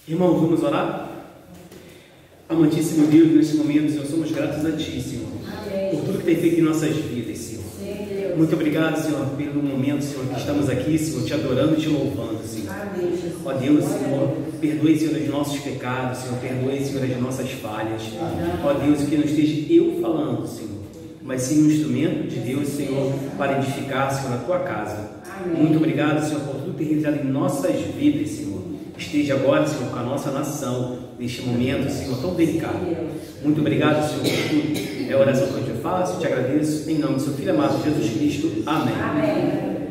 Irmãos, vamos orar? Amantíssimo Deus, nesse momento, Senhor, somos gratos a Ti, Senhor, por tudo que tem feito em nossas vidas, Senhor. Muito obrigado, Senhor, pelo momento, Senhor, que estamos aqui, Senhor, Te adorando e Te louvando, Senhor. Ó Deus, Senhor, perdoe, Senhor, os nossos pecados, Senhor, perdoe, Senhor, as nossas falhas. Ó Deus, que não esteja eu falando, Senhor, mas sim um instrumento de Deus, Senhor, para edificar, Senhor, a Tua casa. Muito obrigado, Senhor, por tudo que tem realizado em nossas vidas, Senhor. Esteja agora, Senhor, com a nossa nação, neste momento, Senhor, tão delicado. Muito obrigado, Senhor, por tudo. É a oração que eu te faço, eu te agradeço, em nome do Seu Filho amado, Jesus Cristo. Amém. Amém.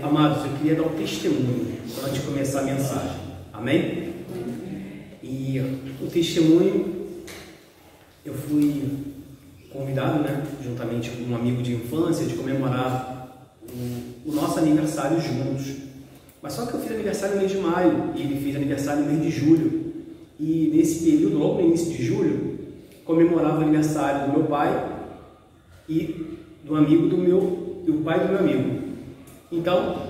Amados, eu queria dar um testemunho antes de começar a mensagem. Amém? E o testemunho, eu fui convidado, né, juntamente com um amigo de infância, de comemorar o nosso aniversário juntos. Mas só que eu fiz aniversário no mês de maio e ele fez aniversário no mês de julho. E nesse período, logo no início de julho, comemorava o aniversário do meu pai e do amigo do pai do meu amigo. Então,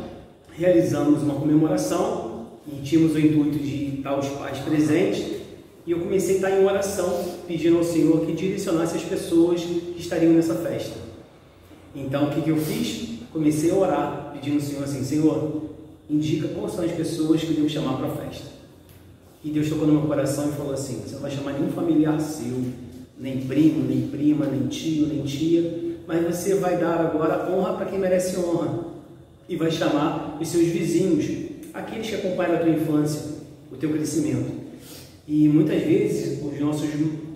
realizamos uma comemoração e tínhamos o intuito de estar os pais presentes. E eu comecei a estar em oração, pedindo ao Senhor que direcionasse as pessoas que estariam nessa festa. Então, o que eu fiz? Comecei a orar, pedindo ao Senhor assim: Senhor, indica quais são as pessoas que eu devo chamar para a festa. E Deus tocou no meu coração e falou assim: você não vai chamar nenhum familiar seu, nem primo, nem prima, nem tio, nem tia, mas você vai dar agora honra para quem merece honra. E vai chamar os seus vizinhos, aqueles que acompanham a tua infância, o teu crescimento. E muitas vezes os nossos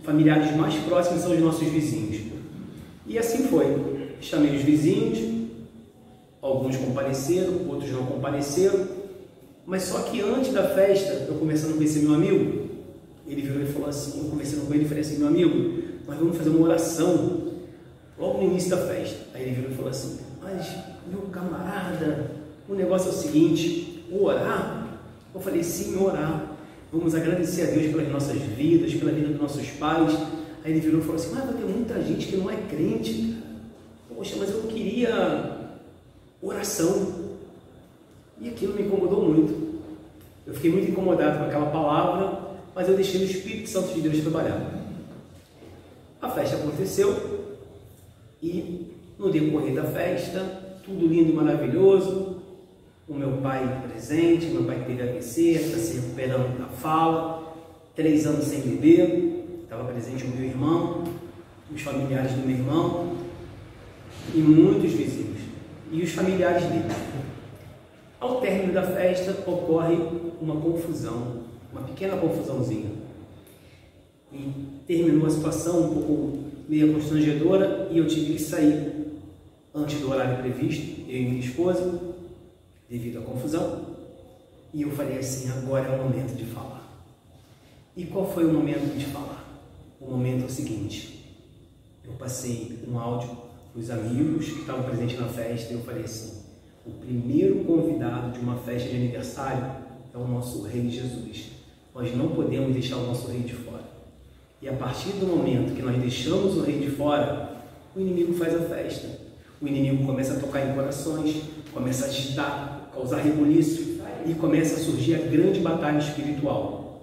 familiares mais próximos são os nossos vizinhos. E assim foi. Chamei os vizinhos, alguns compareceram, outros não compareceram. Mas só que antes da festa, eu começando a conhecer meu amigo, ele virou e falou assim, eu conversando com ele, falei assim: meu amigo, nós vamos fazer uma oração logo no início da festa. Aí ele virou e falou assim: mas meu camarada, o negócio é o seguinte, orar? Eu falei: sim, orar. Vamos agradecer a Deus pelas nossas vidas, pela vida dos nossos pais. Aí ele virou e falou assim: mas vai ter muita gente que não é crente. Poxa, mas eu queria oração. E aquilo me incomodou muito. Eu fiquei muito incomodado com aquela palavra, mas eu deixei o Espírito Santo de Deus trabalhar. A festa aconteceu e no decorrer da festa, tudo lindo e maravilhoso. O meu pai presente, meu pai que teve AVC, está se recuperando da fala, 3 anos sem beber, estava presente o meu irmão, os familiares do meu irmão e muitos vizinhos e os familiares dele. Ao término da festa ocorre uma confusão, uma pequena confusãozinha, e terminou a situação um pouco meio constrangedora e eu tive que sair antes do horário previsto, eu e minha esposa, devido à confusão. E eu falei assim: agora é o momento de falar. E qual foi o momento de falar? O momento é o seguinte: eu passei um áudio para os amigos que estavam presentes na festa e eu falei assim: o primeiro convidado de uma festa de aniversário é o nosso Rei Jesus. Nós não podemos deixar o nosso Rei de fora. E a partir do momento que nós deixamos o Rei de fora, o inimigo faz a festa. O inimigo começa a tocar em corações, começa a agitar, causar rebuliço e começa a surgir a grande batalha espiritual.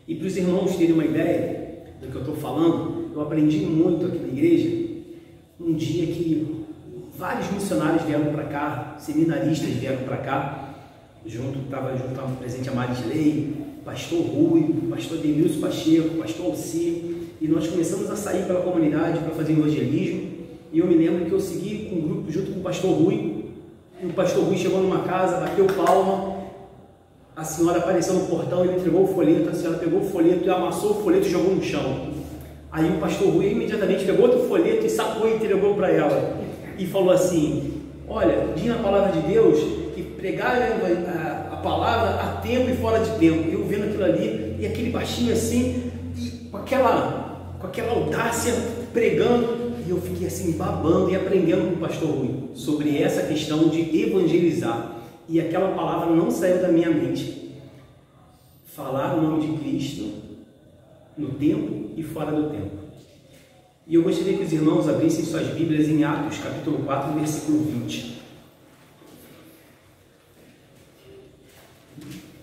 E para os irmãos terem uma ideia do que eu estou falando, eu aprendi muito aqui na igreja um dia que vários missionários vieram para cá, seminaristas vieram para cá, estava presente a Marisley, pastor Rui, pastor Denilson Pacheco, pastor Alci, e nós começamos a sair pela comunidade para fazer evangelismo. E eu me lembro que eu segui com um grupo junto com o pastor Rui, e o pastor Rui chegou numa casa, bateu palma, a senhora apareceu no portão, ele entregou o folheto, a senhora pegou o folheto e amassou o folheto e jogou no chão. Aí o pastor Rui imediatamente pegou outro folheto e sacou e entregou para ela. E falou assim: olha, diz na palavra de Deus que pregar a palavra a tempo e fora de tempo. Eu vendo aquilo ali, e aquele baixinho assim, e com aquela audácia, pregando, e eu fiquei assim, babando e aprendendo com o pastor Rui sobre essa questão de evangelizar. E aquela palavra não saiu da minha mente. Falar o nome de Cristo no tempo e fora do tempo. E eu gostaria que os irmãos abrissem suas Bíblias em Atos, capítulo 4, versículo 20.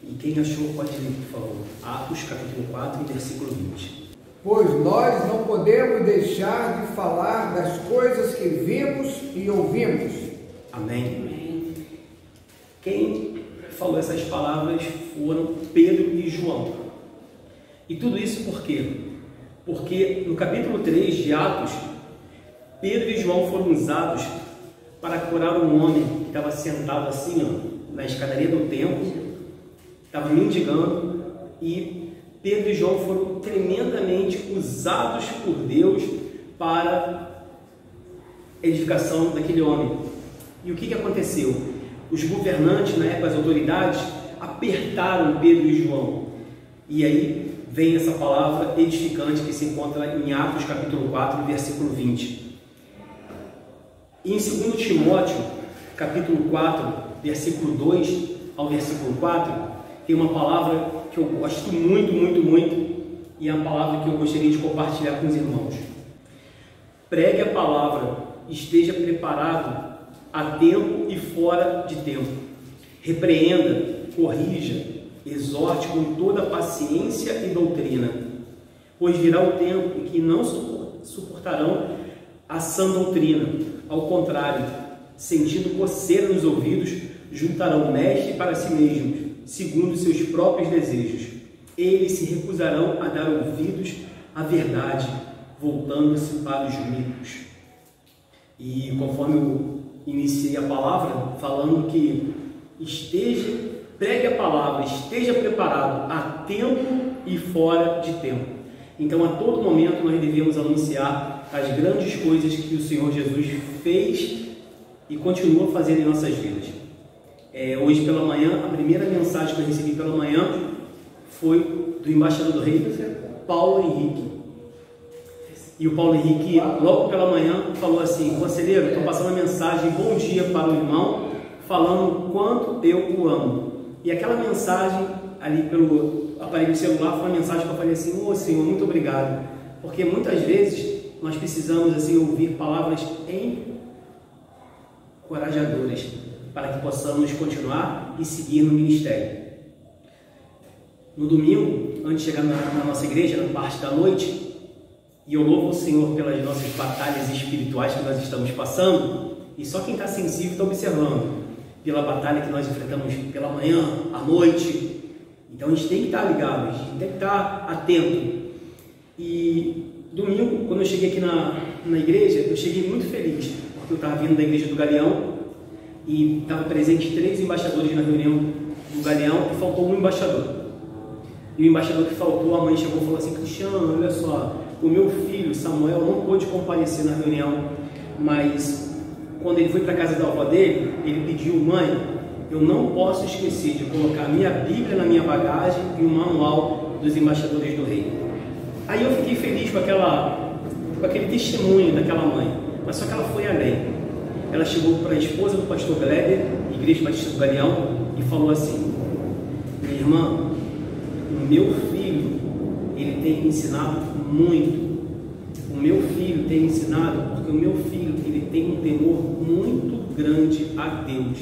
E quem achou pode ler, por favor. Atos capítulo 4, versículo 20. Pois nós não podemos deixar de falar das coisas que vimos e ouvimos. Amém. Quem falou essas palavras foram Pedro e João. E tudo isso por quê? Porque no capítulo 3 de Atos, Pedro e João foram usados para curar um homem que estava sentado assim, ó, na escadaria do templo, estava mendigando, e Pedro e João foram tremendamente usados por Deus para a edificação daquele homem. E o que aconteceu? Os governantes, na época, as autoridades, apertaram Pedro e João. E aí vem essa palavra edificante que se encontra em Atos capítulo 4, versículo 20. E em 2 Timóteo, capítulo 4, versículo 2 ao versículo 4, tem uma palavra que eu gosto muito, muito, muito, e é a palavra que eu gostaria de compartilhar com os irmãos. Pregue a palavra, esteja preparado a tempo e fora de tempo. Repreenda, corrija, exorte com toda paciência e doutrina, pois virá o tempo em que não suportarão a sã doutrina. Ao contrário, sentindo coceira nos ouvidos, juntarão mestre para si mesmos, segundo seus próprios desejos. Eles se recusarão a dar ouvidos à verdade, voltando-se para os mitos. E conforme eu iniciei a palavra, falando que pregue a palavra, esteja preparado a tempo e fora de tempo. Então, a todo momento, nós devemos anunciar as grandes coisas que o Senhor Jesus fez e continua fazendo em nossas vidas. Hoje pela manhã, a primeira mensagem que eu recebi pela manhã foi do embaixador do rei, Paulo Henrique. E o Paulo Henrique, logo pela manhã, falou assim: conselheiro, estou passando uma mensagem, bom dia para o irmão, falando o quanto eu o amo. E aquela mensagem ali pelo aparelho celular foi uma mensagem que eu falei assim: ô Senhor, muito obrigado. Porque muitas vezes nós precisamos assim ouvir palavras encorajadoras para que possamos continuar e seguir no ministério. No domingo, antes de chegar na nossa igreja, na parte da noite, e eu louvo o Senhor pelas nossas batalhas espirituais que nós estamos passando, e só quem está sensível está observando pela batalha que nós enfrentamos pela manhã, à noite. Então a gente tem que estar ligado, a gente tem que estar atento. E domingo, quando eu cheguei aqui na igreja, eu cheguei muito feliz, porque eu estava vindo da igreja do Galeão e estava presente 3 embaixadores na reunião do Galeão e faltou um embaixador. E o embaixador que faltou, a mãe chegou e falou assim: Cristiano, olha só, o meu filho Samuel não pôde comparecer na reunião, mas quando ele foi para a casa da avó dele, ele pediu: mãe, eu não posso esquecer de colocar a minha Bíblia na minha bagagem e o manual dos embaixadores do rei. Aí eu fiquei feliz com aquele testemunho daquela mãe, mas só que ela foi além. Ela chegou para a esposa do pastor Gleber, Igreja Batista do Galeão, e falou assim: minha irmã, o meu filho, ele tem me ensinado muito. O meu filho tem me ensinado porque o meu filho, ele tem um temor muito grande a Deus.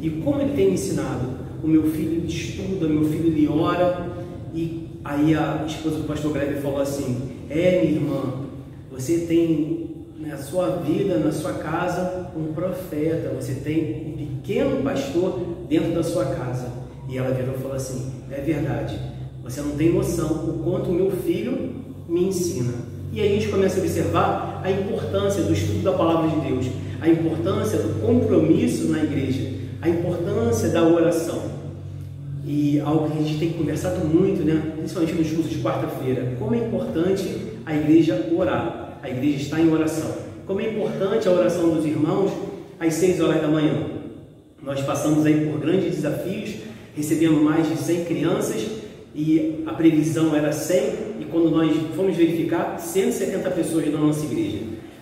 E como ele tem me ensinado? O meu filho estuda, o meu filho ele ora. E aí a esposa do pastor Gleber falou assim: minha irmã, você tem na sua vida, na sua casa, um profeta, você tem um pequeno pastor dentro da sua casa. E ela virou e falou assim: é verdade, você não tem noção o quanto o meu filho me ensina. E aí a gente começa a observar a importância do estudo da palavra de Deus, a importância do compromisso na igreja, a importância da oração. E algo que a gente tem conversado muito, né? Principalmente nos cursos de quarta-feira, como é importante a igreja orar. A igreja está em oração. Como é importante a oração dos irmãos às 6 horas da manhã. Nós passamos aí por grandes desafios, recebemos mais de 100 crianças e a previsão era 100, e quando nós fomos verificar, 170 pessoas na nossa igreja.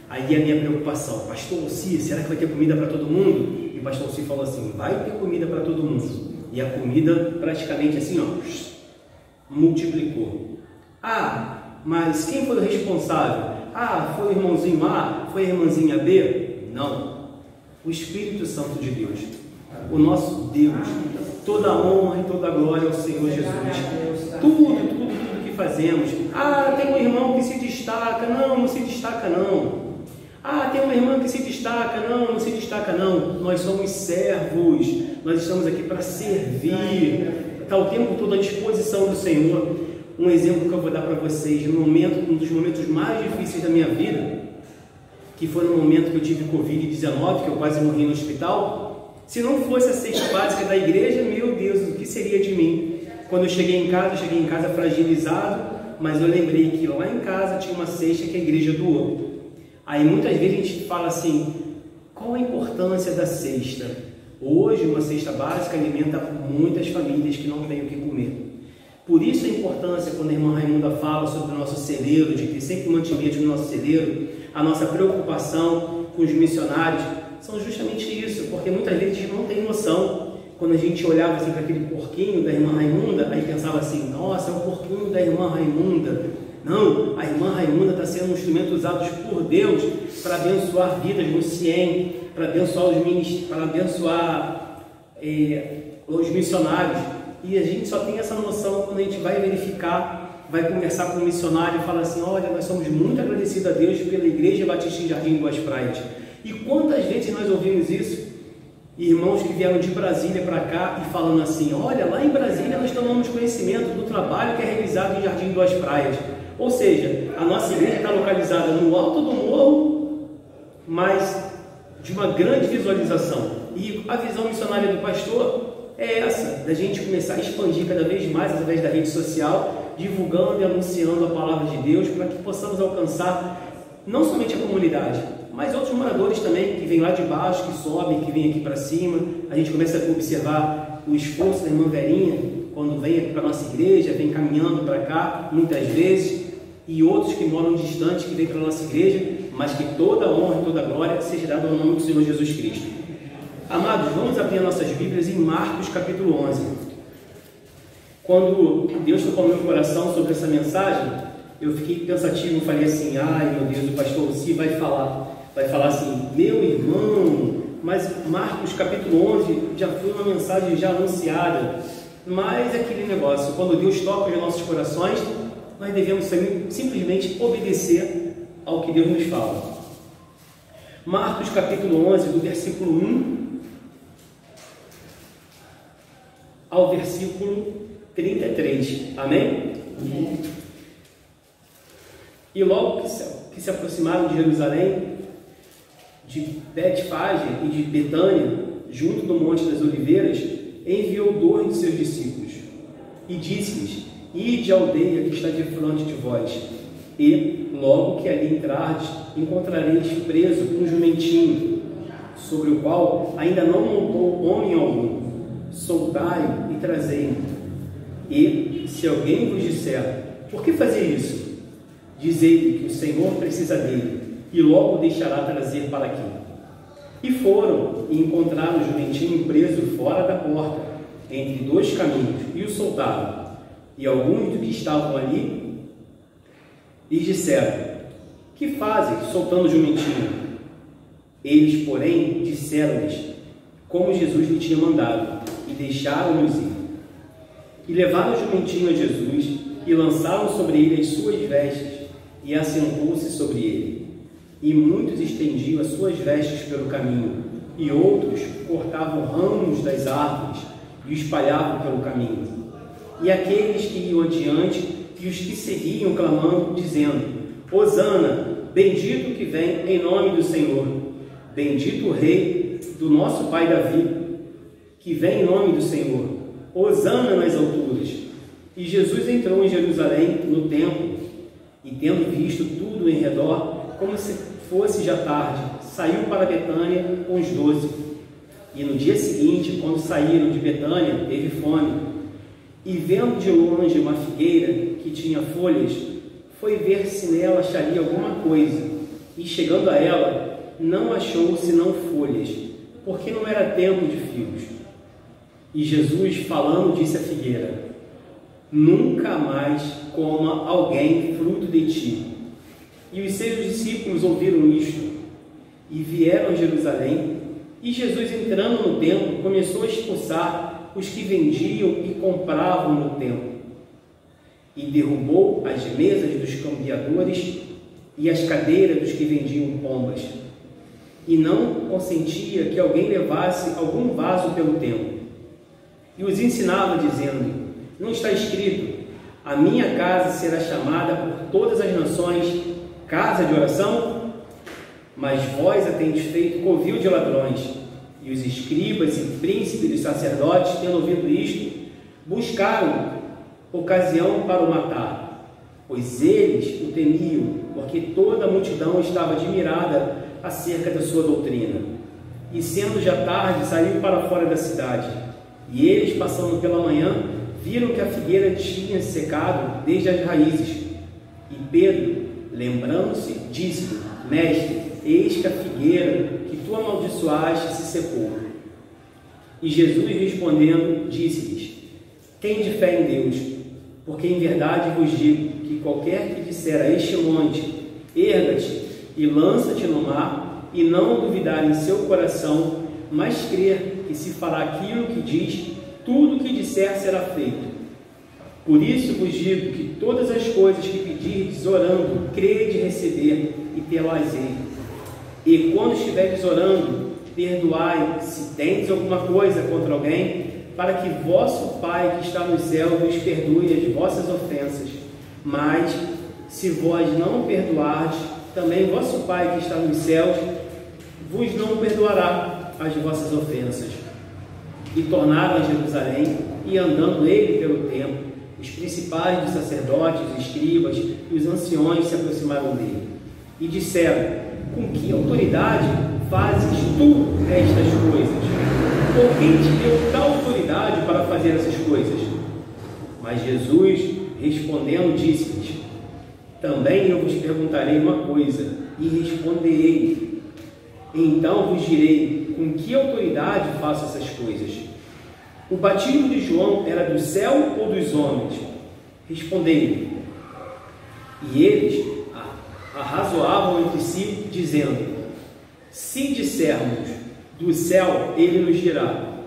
Aí a minha preocupação: pastor Luci, será que vai ter comida para todo mundo? E o pastor Luci falou assim: vai ter comida para todo mundo. E a comida praticamente assim, multiplicou. Mas quem foi o responsável? Foi o irmãozinho A? Foi a irmãzinha B? Não. O Espírito Santo de Deus. O nosso Deus, toda a honra e toda a glória ao Senhor Jesus. Tudo que fazemos. Tem um irmão que se destaca. Não se destaca não. Tem uma irmã que se destaca. Não se destaca não. Nós somos servos. Nós estamos aqui para servir. Está o tempo todo à disposição do Senhor. Um exemplo que eu vou dar para vocês, um dos momentos mais difíceis da minha vida, que foi no momento que eu tive Covid-19, que eu quase morri no hospital. Se não fosse a cesta básica da igreja, meu Deus, o que seria de mim? Quando eu cheguei em casa fragilizado, mas eu lembrei que lá em casa tinha uma cesta que a igreja doou. Aí muitas vezes a gente fala assim, qual a importância da cesta? Hoje uma cesta básica alimenta muitas famílias que não têm o que comer. Por isso a importância, quando a irmã Raimunda fala sobre o nosso celeiro, de ter sempre mantimento no nosso celeiro, a nossa preocupação com os missionários, são justamente isso, porque muitas vezes a gente não tem noção. Quando a gente olhava assim para aquele porquinho da irmã Raimunda, aí pensava assim, nossa, é o porquinho da irmã Raimunda. Não, a irmã Raimunda está sendo um instrumento usado por Deus para abençoar vidas no CIEM, para abençoar os missionários. E a gente só tem essa noção quando a gente vai verificar, vai conversar com o missionário e fala assim, olha, nós somos muito agradecidos a Deus pela Igreja Batista em Jardim Boas Praias. E quantas vezes nós ouvimos isso? Irmãos que vieram de Brasília para cá e falando assim, olha, lá em Brasília nós tomamos conhecimento do trabalho que é realizado em Jardim Boas Praias. Ou seja, a nossa igreja está localizada no alto do morro, mas de uma grande visualização. E a visão missionária do pastor é essa, da gente começar a expandir cada vez mais através da rede social, divulgando e anunciando a palavra de Deus, para que possamos alcançar não somente a comunidade, mas outros moradores também, que vêm lá de baixo, que sobem, que vêm aqui para cima. A gente começa a observar o esforço da irmã Verinha, quando vem aqui para a nossa igreja, vem caminhando para cá, muitas vezes, e outros que moram distante, que vêm para a nossa igreja, mas que toda a honra e toda a glória seja dada ao nome do Senhor Jesus Cristo. Amados, vamos abrir nossas Bíblias em Marcos capítulo 11. Quando Deus tocou no meu coração sobre essa mensagem, eu fiquei pensativo, falei assim, ai meu Deus, o pastor Luci vai falar assim, meu irmão, mas Marcos capítulo 11 já foi uma mensagem já anunciada, mas é aquele negócio, quando Deus toca os nossos corações, nós devemos simplesmente obedecer ao que Deus nos fala. Marcos capítulo 11, do versículo 1 ao versículo 33, amém? Amém. E logo que se aproximaram de Jerusalém, de Betfage e de Betânia, junto do Monte das Oliveiras, enviou 2 de seus discípulos e disse-lhes, ide à aldeia que está defronte de vós, e logo que ali entrardes, encontrareis preso um jumentinho, sobre o qual ainda não montou homem algum. Soldai-o e trazei-o. E se alguém vos disser, por que fazer isso? Dizei-lhe que o Senhor precisa dele, e logo o deixará trazer para aqui. E foram e encontraram o jumentinho preso fora da porta, entre 2 caminhos, e o soltaram. E alguns dos que estavam ali lhes disseram, que fazem soltando o jumentinho? Eles, porém, disseram-lhes como Jesus lhe tinha mandado, e deixaram-nos ir. E levaram o jumentinho a Jesus, e lançaram sobre ele as suas vestes, e assentou-se sobre ele. E muitos estendiam as suas vestes pelo caminho, e outros cortavam ramos das árvores, e o espalhavam pelo caminho. E aqueles que iam adiante, e os que seguiam clamando, dizendo, Hosana, bendito que vem em nome do Senhor, bendito o Rei do nosso pai Davi, que vem em nome do Senhor, Hosana nas alturas. E Jesus entrou em Jerusalém no templo, e tendo visto tudo em redor, como se fosse já tarde, saiu para Betânia com os 12. E no dia seguinte, quando saíram de Betânia, teve fome. E vendo de longe uma figueira que tinha folhas, foi ver se nela acharia alguma coisa. E chegando a ela, não achou senão folhas, porque não era tempo de figos. E Jesus, falando, disse à figueira, nunca mais coma alguém fruto de ti. E os seus discípulos ouviram isto, e vieram a Jerusalém, e Jesus, entrando no templo, começou a expulsar os que vendiam e compravam no templo, e derrubou as mesas dos cambiadores e as cadeiras dos que vendiam pombas, e não consentia que alguém levasse algum vaso pelo templo. E os ensinava, dizendo: não está escrito, a minha casa será chamada por todas as nações casa de oração? Mas vós a tendes feito covil de ladrões. E os escribas e príncipes dos sacerdotes, tendo ouvido isto, buscaram ocasião para o matar, pois eles o temiam, porque toda a multidão estava admirada acerca da sua doutrina. E sendo já tarde, saiu para fora da cidade. E eles, passando pela manhã, viram que a figueira tinha secado desde as raízes. E Pedro, lembrando-se, disse-lhe: Mestre, eis que a figueira que tu amaldiçoaste se secou. E Jesus, respondendo, disse-lhes: tende fé em Deus, porque em verdade vos digo que qualquer que disser a este monte: erga-te e lança-te no mar, e não duvidar em seu coração, mas crer que se fará aquilo que diz, tudo o que disser será feito. Por isso vos digo que todas as coisas que pedirdes orando, crede receber e tê-las-ei. E quando estiverdes orando, perdoai se tendes alguma coisa contra alguém, para que vosso Pai que está no céu vos perdoe as vossas ofensas. Mas se vós não perdoardes, também vosso Pai que está nos céus vos não perdoará as vossas ofensas. E tornaram a Jerusalém, e andando ele pelo templo, os principais dos sacerdotes, os escribas e os anciões se aproximaram dele e disseram: com que autoridade fazes tu estas coisas? Ou quem te deu tal autoridade para fazer essas coisas? Mas Jesus, respondendo, disse-lhes: também eu vos perguntarei uma coisa, e responderei. Então vos direi com que autoridade faço essas coisas. O batismo de João era do céu ou dos homens? Respondei-lhe. E eles arrazoavam entre si, dizendo: se dissermos do céu, ele nos dirá: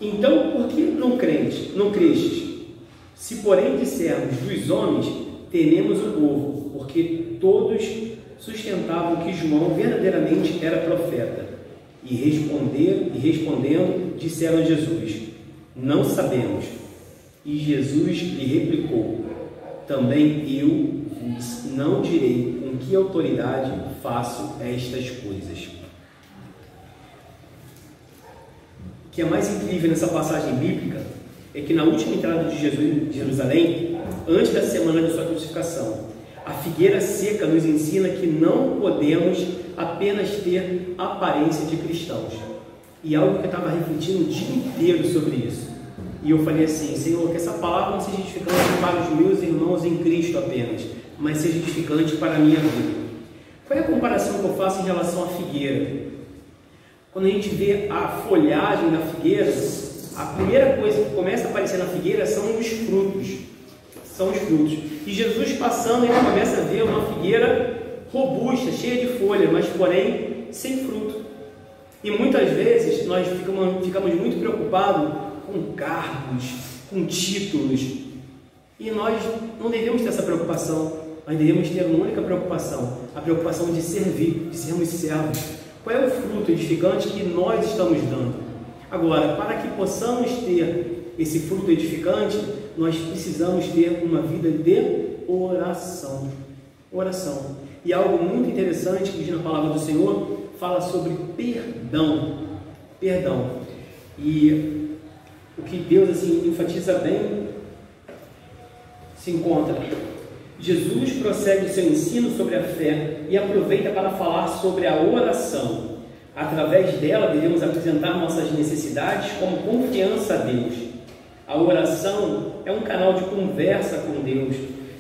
então por que não crestes? Se porém dissermos dos homens, tememos o povo, porque todos sustentavam que João verdadeiramente era profeta. E respondendo, disseram a Jesus: não sabemos. E Jesus lhe replicou: também eu vos não direi com que autoridade faço estas coisas. O que é mais incrível nessa passagem bíblica é que na última entrada de Jesus em Jerusalém, antes da semana de sua crucificação, a figueira seca nos ensina que não podemos apenas ter aparência de cristãos. E algo que eu estava refletindo o dia inteiro sobre isso. E eu falei assim: Senhor, que essa palavra não seja edificante para os meus irmãos em Cristo apenas, mas seja edificante para a minha vida. Qual é a comparação que eu faço em relação à figueira? Quando a gente vê a folhagem da figueira, a primeira coisa que começa a aparecer na figueira são os frutos. São os frutos. E Jesus passando, ele começa a ver uma figueira robusta, cheia de folha, mas porém sem fruto. E muitas vezes nós ficamos muito preocupados com cargos, com títulos. E nós não devemos ter essa preocupação. Nós devemos ter uma única preocupação, a preocupação de servir, de sermos servos. Qual é o fruto edificante que nós estamos dando? Agora, para que possamos ter esse fruto edificante, nós precisamos ter uma vida de oração. Oração. E algo muito interessante que diz na palavra do Senhor, fala sobre perdão. Perdão. E o que Deus assim enfatiza bem se encontra: Jesus prossegue o seu ensino sobre a fé e aproveita para falar sobre a oração. Através dela devemos apresentar nossas necessidades como confiança a Deus. A oração é um canal de conversa com Deus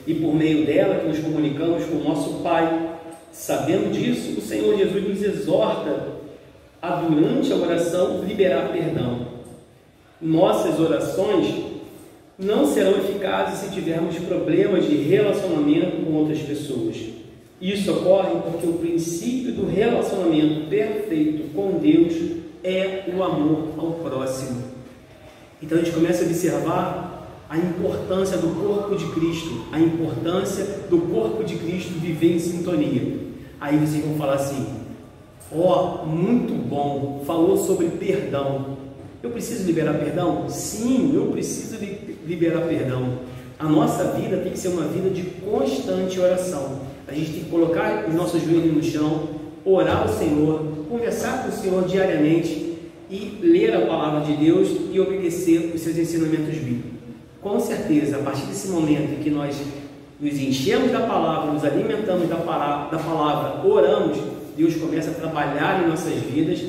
e por meio dela que nos comunicamos com o nosso Pai. Sabendo disso, o Senhor Jesus nos exorta a, durante a oração, liberar perdão. Nossas orações não serão eficazes se tivermos problemas de relacionamento com outras pessoas. Isso ocorre porque o princípio do relacionamento perfeito com Deus é o amor ao próximo. Então a gente começa a observar a importância do corpo de Cristo, a importância do corpo de Cristo viver em sintonia. Aí vocês vão falar assim: ó, muito bom, falou sobre perdão. Eu preciso liberar perdão? Sim, eu preciso liberar perdão. A nossa vida tem que ser uma vida de constante oração. A gente tem que colocar os nossos joelhos no chão, orar ao Senhor, conversar com o Senhor diariamente e ler a palavra de Deus e obedecer os seus ensinamentos bíblicos. Com certeza, a partir desse momento em que nós nos enchemos da palavra, nos alimentamos da palavra, oramos, Deus começa a trabalhar em nossas vidas,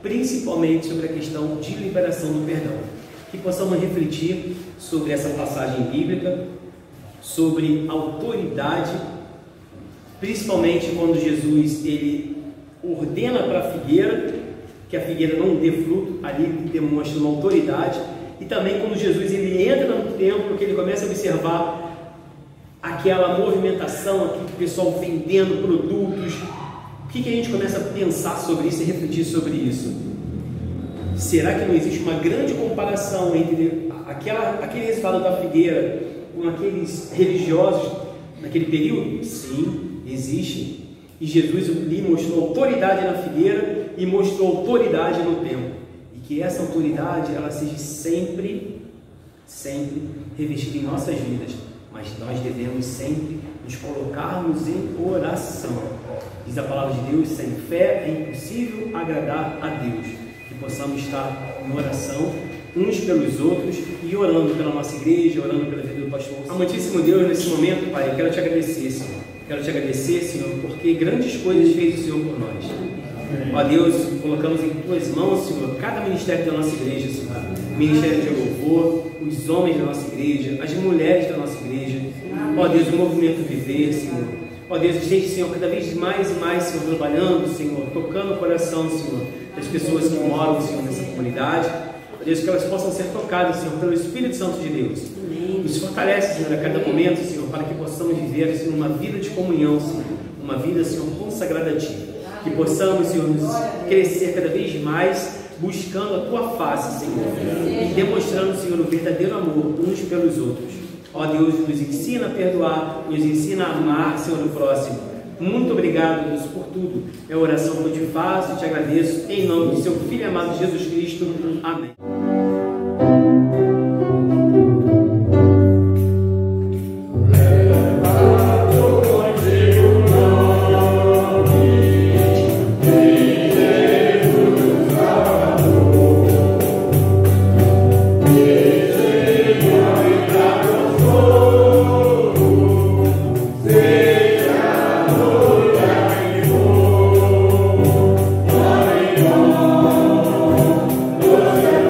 principalmente sobre a questão de liberação do perdão. Que possamos refletir sobre essa passagem bíblica, sobre autoridade, principalmente quando Jesus ele ordena para a figueira, que a figueira não dê fruto, ali ele demonstra uma autoridade, e também quando Jesus ele entra no templo, que ele começa a observar aquela movimentação, aquele pessoal vendendo produtos. O que a gente começa a pensar sobre isso e refletir sobre isso? Será que não existe uma grande comparação entre aquele resultado da figueira com aqueles religiosos naquele período? Sim, existe. E Jesus lhe mostrou autoridade na figueira e mostrou autoridade no templo. E que essa autoridade ela seja sempre revestida em nossas vidas. Mas nós devemos sempre nos colocarmos em oração. Diz a palavra de Deus: sem fé é impossível agradar a Deus. Que possamos estar em oração uns pelos outros e orando pela nossa igreja, orando pela vida do pastor. Amantíssimo Deus, nesse momento, Pai, eu quero te agradecer, Senhor. Quero te agradecer, Senhor, porque grandes coisas fez o Senhor por nós. Ó Deus, colocamos em tuas mãos, Senhor, cada ministério da nossa igreja, Senhor. O ministério de louvor, os homens da nossa igreja, as mulheres da nossa igreja. Ó Deus, o movimento Viver, Senhor. Ó Deus, gente, Senhor, cada vez mais e mais, Senhor, trabalhando, Senhor, tocando o coração, Senhor, das pessoas que moram, Senhor, nessa comunidade. Ó Deus, que elas possam ser tocadas, Senhor, pelo Espírito Santo de Deus. Nos fortalece, Senhor, a cada momento, Senhor, para que possamos viver, Senhor, uma vida de comunhão, Senhor, uma vida, Senhor, consagrada a Ti. Que possamos, Senhor, nos crescer cada vez mais, buscando a Tua face, Senhor, e demonstrando, Senhor, o verdadeiro amor uns pelos outros. Ó Deus, nos ensina a perdoar, nos ensina a amar, Senhor, o próximo. Muito obrigado, Deus, por tudo. É a oração que eu te faço e te agradeço, em nome do Seu Filho amado Jesus Cristo. Amém.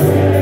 Yeah.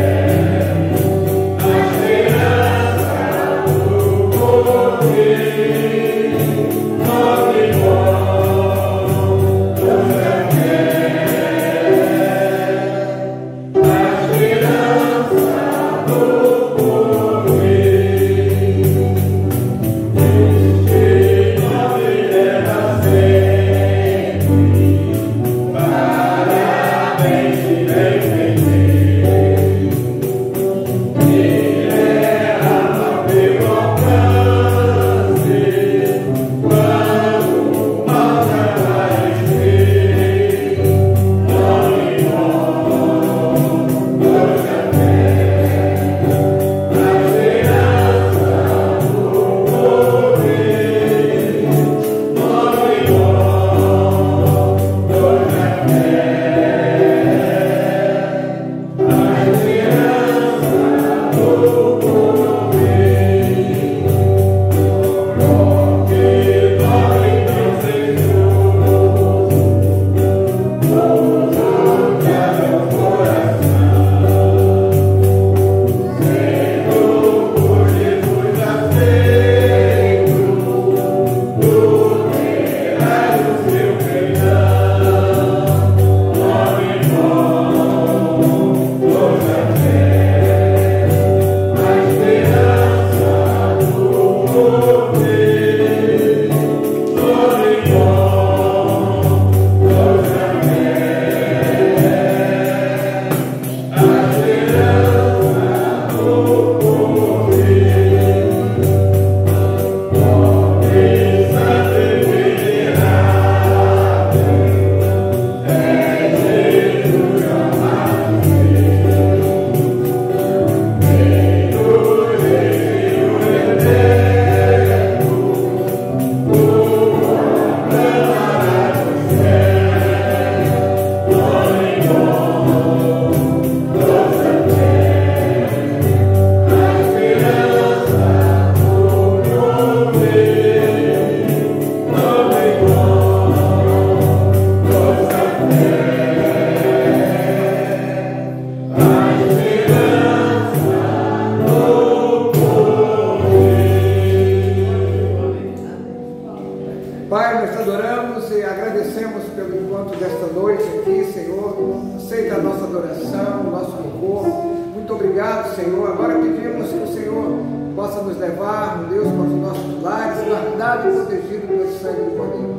Aceita a nossa adoração, o nosso louvor. Muito obrigado, Senhor. Agora pedimos que o Senhor possa nos levar, meu Deus, para os nossos lares, guardado e protegido pelo sangue do Cordeiro.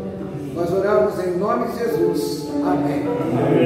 Nós oramos em nome de Jesus. Amém.